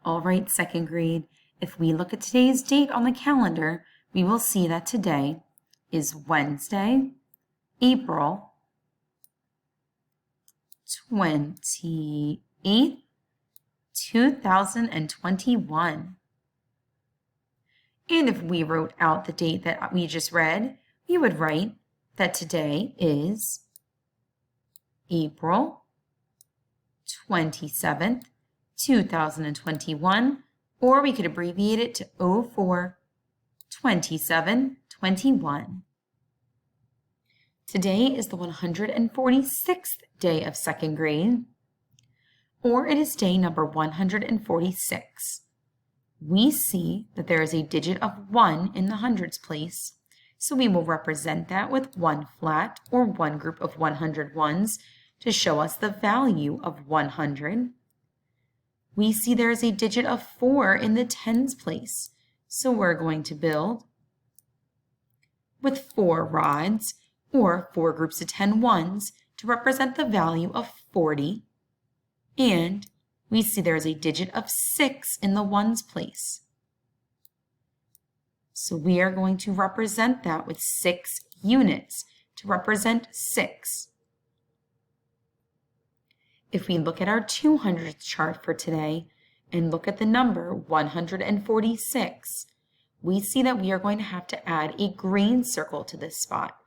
All right, second grade, if we look at today's date on the calendar, we will see that today is Wednesday, April 28th, 2021. And if we wrote out the date that we just read, we would write that today is April 27th, 2021, or we could abbreviate it to 04-27-21. Today is the 146th day of second grade, or it is day number 146. We see that there is a digit of 1 in the hundreds place, so we will represent that with one flat or one group of 100 ones to show us the value of 100. We see there is a digit of 4 in the tens place, so we're going to build with 4 rods or 4 groups of 10 ones to represent the value of 40. And we see there is a digit of 6 in the ones place. So we are going to represent that with 6 units to represent 6. If we look at our 200th chart for today and look at the number 146, we see that we are going to have to add a green circle to this spot,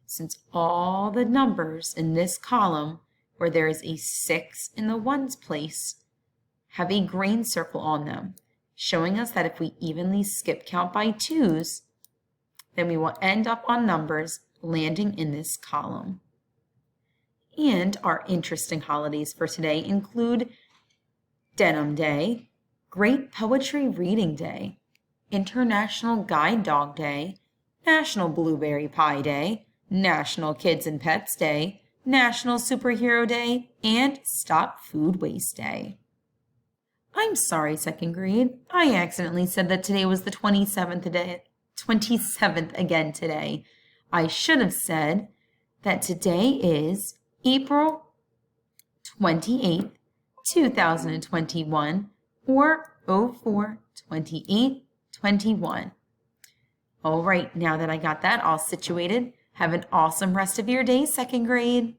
since all the numbers in this column where there is a 6 in the ones place have a green circle on them, showing us that if we evenly skip count by 2s, then we will end up on numbers landing in this column. And our interesting holidays for today include Denim Day, Great Poetry Reading Day, International Guide Dog Day, National Blueberry Pie Day, National Kids and Pets Day, National Superhero Day, and Stop Food Waste Day. I'm sorry, second grade. I accidentally said that today was the 27th again today. I should have said that today is April 28th, 2021, or 04-28-21. All right, now that I got that all situated, have an awesome rest of your day, second grade.